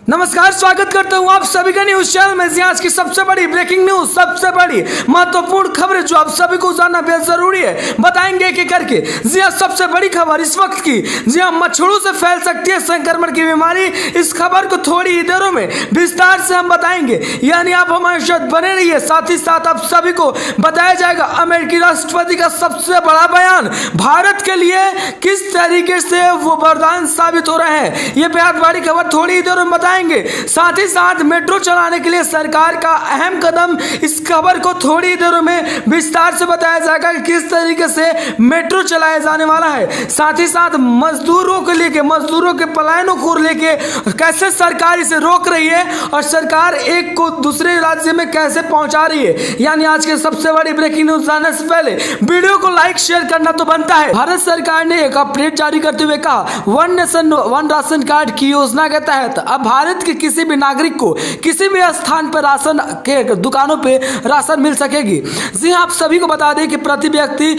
नमस्कार, स्वागत करता हूं आप सभी का न्यूज चैनल में। आज की सबसे बड़ी ब्रेकिंग न्यूज, सबसे बड़ी महत्वपूर्ण खबरें जो आप सभी को जानना बेहद जरूरी है, बताएंगे एक एक करके। जी हाँ, सबसे बड़ी खबर इस वक्त की। जी हाँ, मच्छरों से फैल सकती है संक्रमण की बीमारी। इस खबर को थोड़ी ही देरों में विस्तार से हम बताएंगे, यानी आप हमारे साथ बने रहिए। साथ ही साथ आप सभी को बताया जाएगा अमेरिकी राष्ट्रपति का सबसे बड़ा बयान भारत के लिए किस तरीके से वो वरदान साबित हो रहे हैं। ये बेहद बड़ी खबर थोड़ी ही देर में बताएंगे। साथ ही साथ मेट्रो चलाने के लिए सरकार का अहम कदम, इस खबर को थोड़ी देर में विस्तार से बताया जाएगा कि किस तरीके से मेट्रो चलाया जाने वाला है। साथ ही साथ मजदूरों को लेके, मजदूरों के पलायनों को लेके कैसे सरकार इसे रोक रही है और सरकार एक को दूसरे राज्य में कैसे पहुंचा रही है। यानी आज के सबसे बड़ी ब्रेकिंग न्यूज जानने से पहले वीडियो को लाइक शेयर करना तो बनता है। भारत सरकार ने एक अपडेट जारी करते हुए कहा, one nation one ration card की योजना के तहत अब भारत के किसी भी नागरिक को किसी भी स्थान पर राशन के दुकानों पे राशन मिल सकेगी। जी हाँ, आप सभी को बता दें कि प्रति व्यक्ति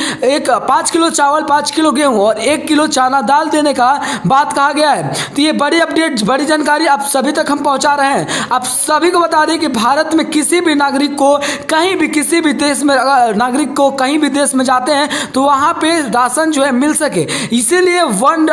5 किलो चावल, 5 किलो गेहूं और 1 किलो चना दाल देने का बात कहा गया है। तो ये बड़ी अपडेट, बड़ी जानकारी आप सभी तक हम पहुंचा रहे हैं। आप सभी को बता दें कि भारत में किसी भी नागरिक को कहीं भी, किसी भी देश में, नागरिक को कहीं भी देश में जाते हैं तो वहां पे राशन जो है मिल सके, इसीलिए one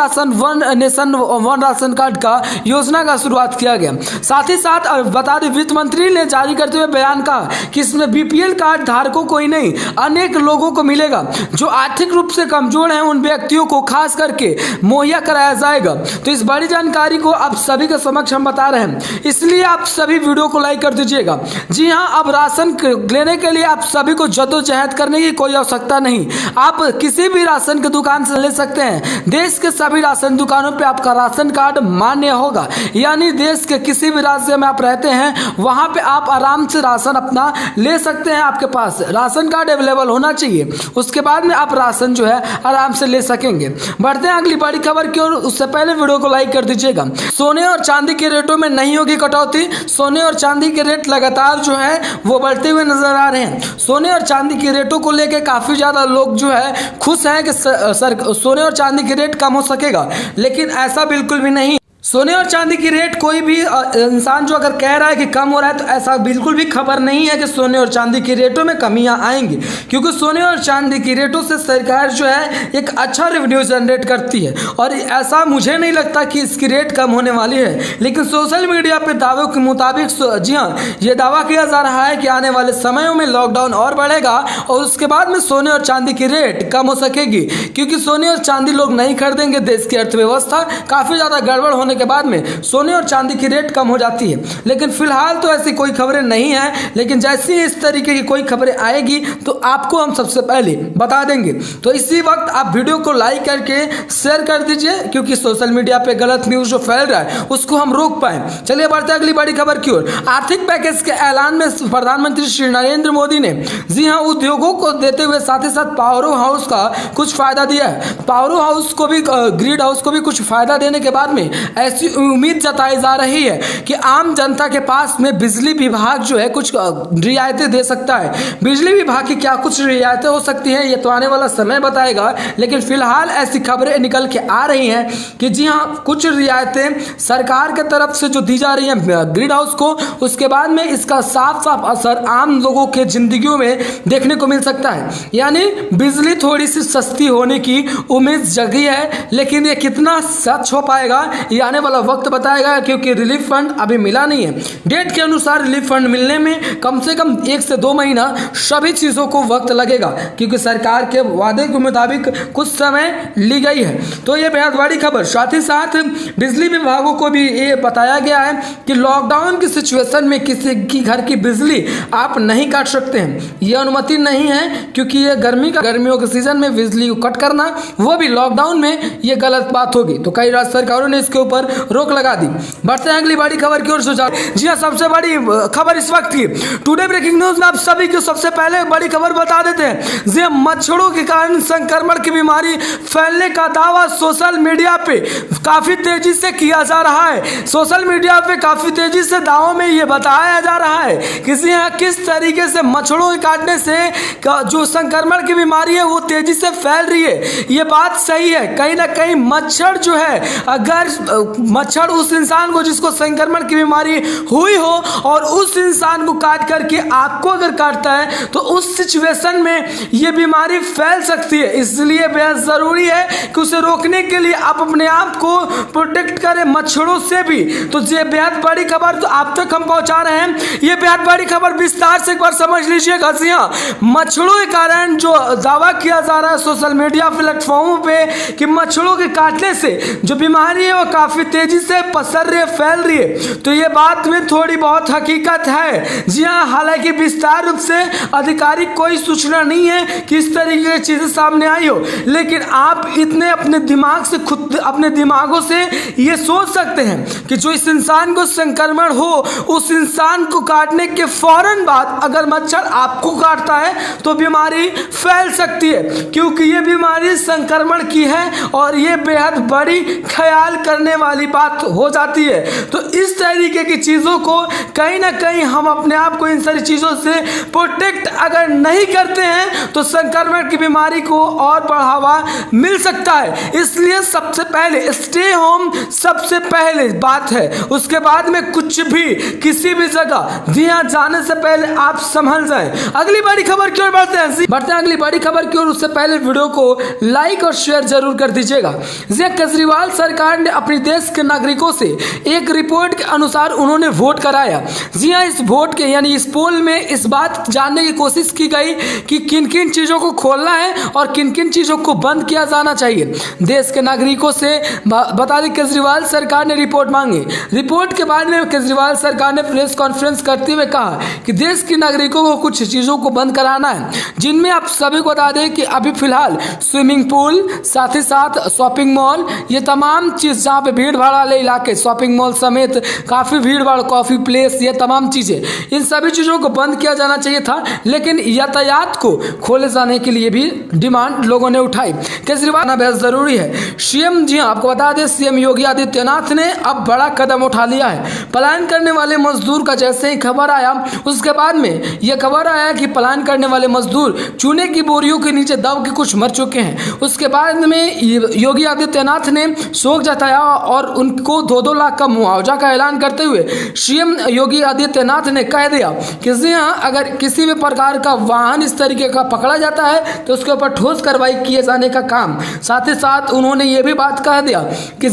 nation one ration card का योजना का शुरुआत किया गया। साथ ही साथ बता दें, वित्त मंत्री ने जारी करते हुए बयान कहा कि इसमें बीपीएल कार्ड धारकों को ही नहीं, अनेक लोगों को मिलेगा जो आर्थिक रूप से कमजोर हैं, उन व्यक्तियों को खास करके मुहैया कराया जाएगा। तो इस बड़ी जानकारी को आप सभी के समक्ष हम बता रहे हैं, इसलिए आप सभी वीडियो को लाइक कर दीजिएगा। जी हाँ, अब राशन लेने के लिए आप सभी को जद्दोजहद करने की कोई आवश्यकता नहीं। आप किसी भी राशन की दुकान से ले सकते हैं। देश के सभी राशन दुकानों पर आपका राशन कार्ड मान्य होगा, यानी देश के किसी भी राज्य में आप रहते हैं वहां पे आप आराम से राशन अपना ले सकते हैं। आपके पास राशन कार्ड अवेलेबल होना चाहिए, उसके बाद में आप राशन जो है आराम से ले सकेंगे। बढ़ते हैं अगली बड़ी खबर की ओर, उससे पहले वीडियो को लाइक कर दीजिएगा। सोने और चांदी के रेटों में नहीं होगी कटौती। सोने और चांदी के रेट लगातार जो है वो बढ़ते हुए नजर आ रहे हैं। सोने और चांदी के रेटों को लेकर काफी ज्यादा लोग जो है खुश हैं कि सोने और चांदी के रेट कम हो सकेगा, लेकिन ऐसा बिल्कुल भी नहीं। सोने और चांदी की रेट, कोई भी इंसान जो अगर कह रहा है कि कम हो रहा है तो ऐसा बिल्कुल भी खबर नहीं है कि सोने और चांदी की रेटों में कमियां आएंगी, क्योंकि सोने और चांदी की रेटों से सरकार जो है एक अच्छा रेवेन्यू जनरेट करती है और ऐसा मुझे नहीं लगता कि इसकी रेट कम होने वाली है। लेकिन सोशल मीडिया पे दावों के मुताबिक, जी हाँ, ये दावा किया जा रहा है कि आने वाले समयों में लॉकडाउन और बढ़ेगा और उसके बाद में सोने और चांदी की रेट कम हो सकेगी, क्योंकि सोने और चांदी लोग नहीं खरीदेंगे। देश की अर्थव्यवस्था काफी ज्यादा गड़बड़ होने के बाद में सोने और चांदी की रेट कम हो जाती है। लेकिन फिलहाल तो ऐसी कोई खबरें नहीं है, लेकिन जैसे ही इस तरीके की कोई खबरें आएगी तो आपको हम सबसे पहले बता देंगे। तो इसी वक्त आप वीडियो को लाइक करके शेयर कर दीजिए, क्योंकि सोशल मीडिया पे गलत न्यूज जो फैल रहा है उसको हम रोक पाए। चलिए बढ़ते हैं अगली बड़ी खबर की ओर। आर्थिक पैकेज के ऐलान में प्रधानमंत्री श्री नरेंद्र मोदी ने, जी हाँ, उद्योगों को देते हुए साथ ही साथ पावर हाउस का कुछ फायदा दिया है। पावर हाउस को भी, ग्रिड हाउस को भी कुछ फायदा देने के बाद में ऐसी उम्मीद जताई जा रही है कि आम जनता के पास में बिजली विभाग जो है कुछ रियायतें दे सकता है। बिजली विभाग की क्या कुछ रियायतें हो सकती हैं, ये तो आने वाला समय बताएगा। लेकिन फिलहाल ऐसी खबरें निकल के आ रही हैं कि जी हाँ, कुछ रियायतें सरकार की तरफ से जो दी जा रही हैं ग्रिड हाउस को, उसके बाद में इसका साफ साफ असर आम लोगों के जिंदगियों में देखने को मिल सकता है। यानी बिजली थोड़ी सी सस्ती होने की उम्मीद जगी है, लेकिन ये कितना सच हो पाएगा ये आने वाला वक्त बताएगा, क्योंकि रिलीफ फंड अभी मिला नहीं है। डेट के अनुसार रिलीफ फंड मिलने में कम से कम 1 से 2 महीना सभी चीजों को वक्त लगेगा, क्योंकि सरकार के वादे के मुताबिक कुछ समय ली गई है। तो ये बेहद बड़ी खबर। साथ ही साथ बिजली विभागों को भी ये बताया गया है कि लॉकडाउन की सिचुएशन में किसी की घर की बिजली आप नहीं काट सकते हैं, यह अनुमति नहीं है, क्योंकि ये गर्मियों के सीजन में बिजली को कट करना, वो भी लॉकडाउन में, ये गलत बात होगी। तो कई राज्य सरकारों ने इसके ऊपर रोक लगा दी। बढ़ते हैं अगली बड़ी खबर की ओर। जी हाँ, सबसे बड़ी खबर इस वक्त की टुडे ब्रेकिंग न्यूज में आप सभी को सबसे पहले बड़ी खबर बता देते हैं। जी, मच्छरों के कारण संक्रमण की बीमारी फैलने का दावा सोशल मीडिया पे काफी तेजी से किया जा रहा है। सोशल मीडिया पे काफी तेजी से दावों में यह बताया जा रहा है कि किस तरीके से मच्छरों के काटने से जो संक्रमण की बीमारी है वो तेजी से फैल रही है। ये बात सही है, कहीं ना कहीं मच्छर जो है अगर मच्छर उस इंसान को जिसको संक्रमण की बीमारी हुई हो और उस इंसान को काट करके आपको अगर काटता है तो उस सिचुएशन में ये बीमारी फैल सकती है। इसलिए बेहद ज़रूरी है कि उसे रोकने के लिए आप अपने आप को प्रोटेक्ट करें मच्छरों से भी। तो ये बेहद बड़ी खबर तो आप तक हम पहुंचा रहे हैं। ये बेहद बड़ी खबर विस्तार से एक बार समझ लीजिएगा। मच्छरों के कारण जो दावा किया जा रहा है सोशल मीडिया प्लेटफॉर्मों पे कि मच्छरों के काटने से जो बीमारी है वो काफ़ी तेजी से पसर रही है, फैल रही है, तो ये बात में थोड़ी बहुत हकीकत है। जी हाँ, हालांकि विस्तार रूप से आधिकारिक कोई सूचना नहीं है कि इस तरीके की चीज़ें सामने आई हो, लेकिन आप इतने अपने दिमाग से खुद अपने दिमागों से ये सोच सकते हैं कि जो इस इंसान को संक्रमण हो उस इंसान को काटने के फौरन बाद अगर मच्छर आपको काटता है तो बीमारी फैल सकती है, क्योंकि ये बीमारी संक्रमण की है और ये बेहद बड़ी ख्याल करने वाली बात हो जाती है। तो इस तरीके की चीज़ों को कहीं ना कहीं हम अपने आप को इन सारी चीज़ों से प्रोटेक्ट अगर नहीं करते हैं तो संक्रमण की बीमारी को और बढ़ावा मिल सकता है। इसलिए सबसे पहले स्टे होम सबसे पहले बात है, उसके बाद में कुछ भी किसी भी जगह यहाँ जाने से पहले आप संभल जाएं। अगली बड़ी खबर की ओर बढ़ते हैं अगली बड़ी खबर की ओर। उससे पहले वीडियो को लाइक और शेयर जरूर कर दीजिएगा। केजरीवाल सरकार ने अपने देश के नागरिकों से एक रिपोर्ट के अनुसार उन्होंने वोट कराया। जी हाँ, इस वोट के यानी इस पोल में इस बात जानने की कोशिश की गई कि किन किन चीज़ों को खोलना है और किन किन चीज़ों को बंद किया जाना चाहिए। देश के नागरिकों से बता दें केजरीवाल सरकार ने रिपोर्ट मांगी। रिपोर्ट के बाद में केजरीवाल सरकार ने प्रेस कॉन्फ्रेंस करते हुए कहा कि देश के नागरिकों को कुछ चीज़ों को बंद कराना है, जिनमें आप सभी को बता दें कि अभी फिलहाल स्विमिंग पूल, साथ ही साथ शॉपिंग मॉल, ये तमाम चीज़ जहाँ पे भीड़ भाड़ वाले इलाके, शॉपिंग मॉल समेत काफ़ी भीड़ भाड़, कॉफ़ी प्लेस, ये तमाम चीज़ें, इन सभी चीज़ों को बंद किया जाना चाहिए था। लेकिन यातायात को खोले जाने के लिए भी डिमांड लोगों ने उठाई। केजरीवाल ना बेहद ज़रूरी है। सीएम, जी हाँ, आपको बता दें सीएम योगी आदित्यनाथ ने अब बड़ा कदम उठा लिया है। पलायन करने वाले मजदूर का जैसे ही खबर आया उसके बाद में यह खबर आया कि पलायन करने वाले मजदूर चूने की बोरियों के नीचे दब के कुछ मर चुके हैं। उसके बाद में योगी आदित्यनाथ ने शोक जताया और उनको 2-2 लाख का मुआवजा का ऐलान करते हुए सीएम योगी आदित्यनाथ ने कह दिया कि यहाँ अगर किसी भी प्रकार का वाहन इस तरीके का पकड़ा जाता है तो उसके ऊपर ठोस कार्रवाई किए जाने का काम। साथ ही साथ उन्होंने ये भी बात कह दिया कि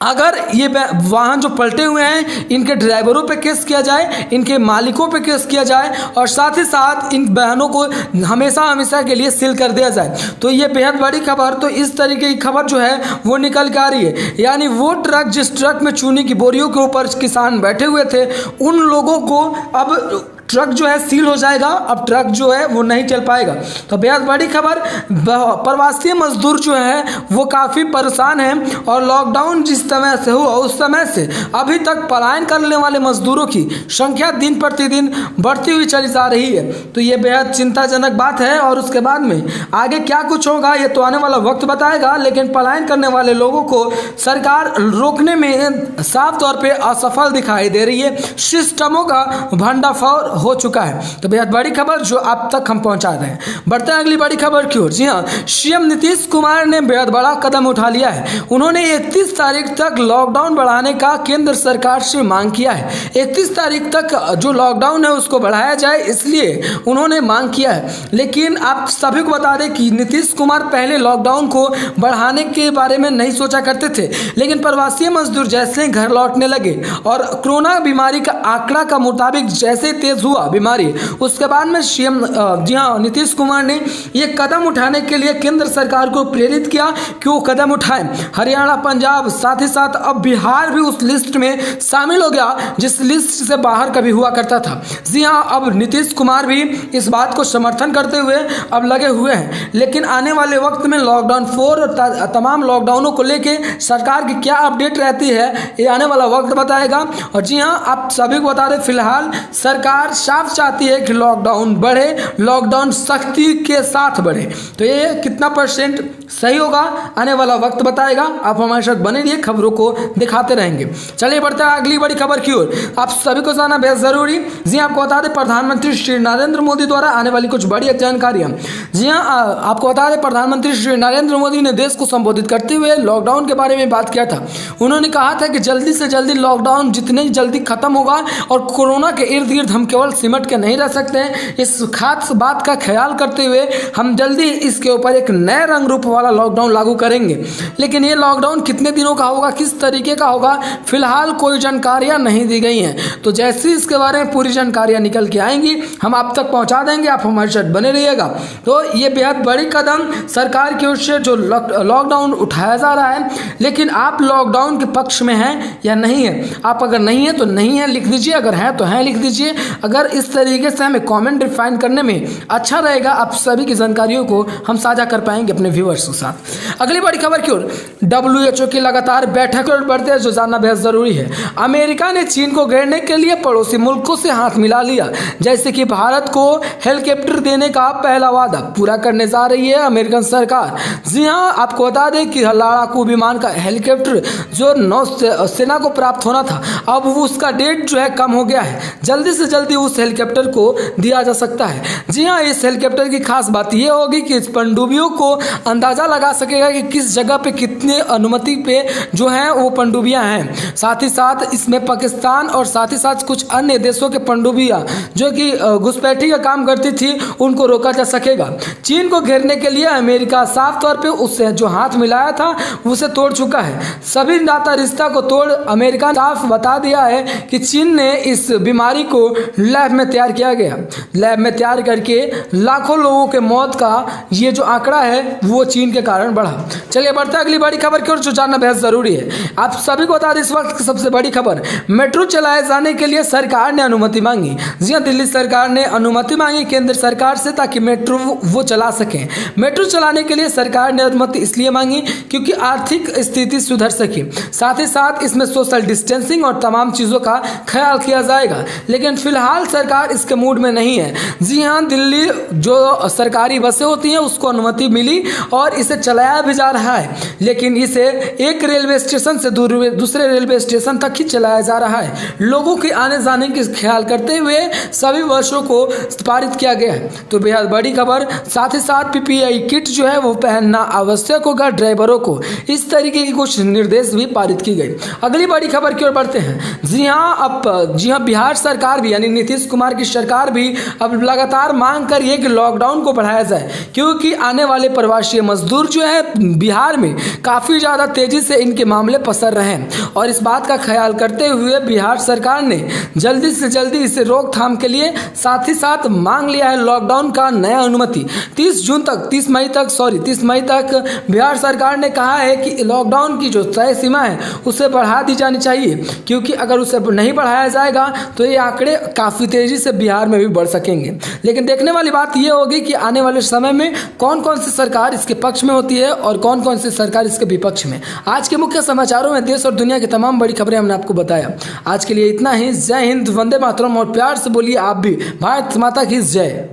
अगर ये वाहन जो पलटे हुए हैं इनके ड्राइवरों पे केस किया जाए, इनके मालिकों पे केस किया जाए और साथ ही साथ इन वाहनों को हमेशा हमेशा के लिए सील कर दिया जाए। तो ये बेहद बड़ी खबर, तो इस तरीके की खबर जो है वो निकल के आ रही है। यानी वो ट्रक जिस ट्रक में चूने की बोरियों के ऊपर किसान बैठे हुए थे उन लोगों को अब ट्रक जो है सील हो जाएगा, अब ट्रक जो है वो नहीं चल पाएगा। तो बेहद बड़ी खबर, प्रवासी मजदूर जो है वो काफ़ी परेशान हैं और लॉकडाउन जिस समय से हुआ उस समय से अभी तक पलायन करने वाले मजदूरों की संख्या दिन प्रतिदिन बढ़ती हुई चली जा रही है। तो ये बेहद चिंताजनक बात है और उसके बाद में आगे क्या कुछ होगा ये तो आने वाला वक्त बताएगा। लेकिन पलायन करने वाले लोगों को सरकार रोकने में साफ तौर पर असफल दिखाई दे रही है। सिस्टमों का भंडाफोड़ हो चुका है। तो बेहद बड़ी खबर जो आप तक हम पहुंचा रहे हैं। बढ़ते हैं अगली बड़ी खबर की ओर। जी हाँ, सीएम नीतीश कुमार ने बेहद बड़ा कदम उठा लिया है। उन्होंने 31 तारीख तक लॉकडाउन बढ़ाने का केंद्र सरकार से मांग किया है। 31 तारीख तक जो लॉकडाउन है उसको बढ़ाया जाए, इसलिए उन्होंने मांग किया है। लेकिन आप सभी को बता दें कि नीतीश कुमार पहले लॉकडाउन को बढ़ाने के बारे में नहीं सोचा करते थे, लेकिन प्रवासी मजदूर जैसे घर लौटने लगे और कोरोना बीमारी का आंकड़ा का मुताबिक जैसे तेज हुआ बीमारी, उसके बाद में सीएम जी हाँ नीतीश कुमार ने ये कदम उठाने के लिए केंद्र सरकार को प्रेरित किया कि वो कदम उठाएं। हरियाणा, पंजाब, साथ ही साथ अब बिहार भी उस लिस्ट में शामिल हो गया जिस लिस्ट से बाहर कभी हुआ करता था। जी हाँ, अब नीतीश कुमार भी इस बात को समर्थन करते हुए अब लगे हुए हैं। लेकिन आने वाले वक्त में लॉकडाउन 4 और तमाम लॉकडाउनों को लेके सरकार की क्या अपडेट रहती है ये आने वाला वक्त बताएगा। और जी हाँ, आप सभी को बता दें फिलहाल सरकार साफ चाहती है कि लॉकडाउन बढ़े, लॉकडाउन सख्ती के साथ बढ़े। तो ये कितना % सही होगा आने वाला वक्त बताएगा। आप हमारे साथ बने रहिए, खबरों को दिखाते रहेंगे। चलिए बढ़ते हैं अगली बड़ी खबर की ओर। आप सभी को जानना बेहद जरूरी। जी आपको बता दें, प्रधानमंत्री श्री नरेंद्र मोदी द्वारा आने वाली कुछ बड़ी जानकारियां। जी हाँ, आपको बता दें, प्रधानमंत्री श्री नरेंद्र मोदी ने देश को संबोधित करते हुए लॉकडाउन के बारे में बात किया था। उन्होंने कहा था कि जल्दी से जल्दी लॉकडाउन जितने जल्दी खत्म होगा और कोरोना के इर्द गिर्द हम केवल सिमट के नहीं रह सकते हैं। इस खास बात का ख्याल करते हुए हम जल्दी इसके ऊपर एक नए रंग रूप वाला लॉकडाउन लागू करेंगे। लेकिन ये लॉकडाउन कितने दिनों का होगा, किस तरीके का होगा, फिलहाल कोई जानकारियां नहीं दी गई हैं। तो जैसे ही इसके बारे में पूरी जानकारियां निकल के आएंगी हम आप तक पहुंचा देंगे। आप हमारे साथ बने रहिएगा। तो ये बेहद बड़ी कदम सरकार की ओर से जो लॉकडाउन उठाया जा रहा है, लेकिन आप लॉकडाउन के पक्ष में हैं या नहीं है? आप अगर नहीं है तो नहीं है लिख दीजिए, अगर है तो है लिख दीजिए। अगर इस तरीके से हमें कमेंट रिफाइन करने में अच्छा रहेगा, आप सभी की जानकारियों को हम साझा कर पाएंगे अपने व्यूअर्स के साथ। अगली बड़ी खबर की ओर। WHO की लगातार बैठक और बढ़ते हैं, जो जानना बेहद जरूरी है। अमेरिका ने चीन को घेरने के लिए पड़ोसी मुल्कों से हाथ मिला लिया। जैसे कि भारत को हेलीकॉप्टर देने का पहला वादा पूरा करने जा रही है अमेरिकन सरकार। जी हाँ, आपको बता दें कि लड़ाकू विमान का हेलीकॉप्टर जो नौसेना को प्राप्त होना था, अब उसका डेट जो है कम हो गया है। जल्दी से जल्दी उस हेलीकॉप्टर को दिया जा सकता है। जी हाँ, इस हेलीकॉप्टर की खास बात यह होगी कि इस पनडुब्बियों को अंदाजा लगा सकेगा कि किस जगह पे कितने अनुमति पे जो है वो पनडुब्बियां हैं। साथ ही साथ इसमें पाकिस्तान और साथ ही साथ कुछ अन्य देशों के पनडुब्बियां जो कि घुसपैठी का काम करती थी, उनको रोका जा सकेगा। चीन को घेरने के लिए अमेरिका साफ तौर पे उससे जो हाथ मिलाया था उसे तोड़ चुका है। सभी नाता रिश्ता को तोड़ अमेरिका ने साफ बता दिया है कि चीन ने इस बीमारी को लैब में तैयार किया गया। लैब में तैयार करके लाखों लोगों के मौत का ये जो आंकड़ा है वो चीन के कारण बढ़ा। चलिए बढ़ते हैं अगली बड़ी खबर की ओर, जो जानना बेहद जरूरी है। आप सभी को बता दें, इस वक्त की सबसे बड़ी खबर, मेट्रो चलाए जाने के लिए सरकार ने अनुमति मांगी। जी हाँ, दिल्ली सरकार ने अनुमति मांगी केंद्र सरकार से ताकि मेट्रो वो चला सके। मेट्रो चलाने के लिए सरकार ने अनुमति इसलिए मांगी क्योंकि आर्थिक स्थिति सुधर सके। साथ ही साथ इसमें सोशल डिस्टेंसिंग और तमाम चीजों का ख्याल किया जाएगा। लेकिन फिलहाल सरकार इसके मूड में नहीं है। जी हाँ, दिल्ली जो सरकारी बसें होती हैं उसको अनुमति मिली और इसे चलाया भी जा रहा है, लेकिन इसे एक रेलवे स्टेशन से दूसरे रेलवे स्टेशन तक ही चलाया जा रहा है। लोगों के आने जाने के ख्याल करते हुए सभी वर्षों को पारित किया गया है। तो बेहद बड़ी खबर। साथ ही साथ PPI किट जो है वो पहनना आवश्यक होगा ड्राइवरों को। इस तरीके की कुछ निर्देश भी पारित की गई। अगली बड़ी खबर की ओर बढ़ते हैं। जी हाँ, बिहार सरकार भी यानी नीतीश कुमार की सरकार भी अब लगातार मांग कर रही है कि लॉकडाउन को बढ़ाया जाए, क्योंकि आने वाले प्रवासी मजदूर जो है बिहार में काफी ज्यादा तेजी से इनके मामले पसर रहे हैं। और इस बात का ख्याल करते हुए बिहार सरकार ने जल्दी से जल्दी इसे रोकथाम के लिए साथ ही साथ मांग लिया है लॉकडाउन का नया अनुमति। 30 मई तक बिहार सरकार ने कहा है कि लॉकडाउन की जो तय सीमा है उसे बढ़ा दी जानी चाहिए, क्योंकि अगर उसे नहीं बढ़ाया जाएगा तो ये आंकड़े काफी तेजी से बिहार में भी बढ़ सकेंगे। लेकिन देखने वाली बात यह होगी कि आने वाले समय में कौन कौन सी सरकार इसके पक्ष में होती है और कौन कौन सी सरकार इसके विपक्ष में। आज के मुख्य समाचारों में देश और दुनिया की तमाम बड़ी खबरें हमने आपको बताया। आज के लिए इतना ही। जय हिंद, वंदे मातरम और प्यार से बोलिए आप भी भारत माता की जय।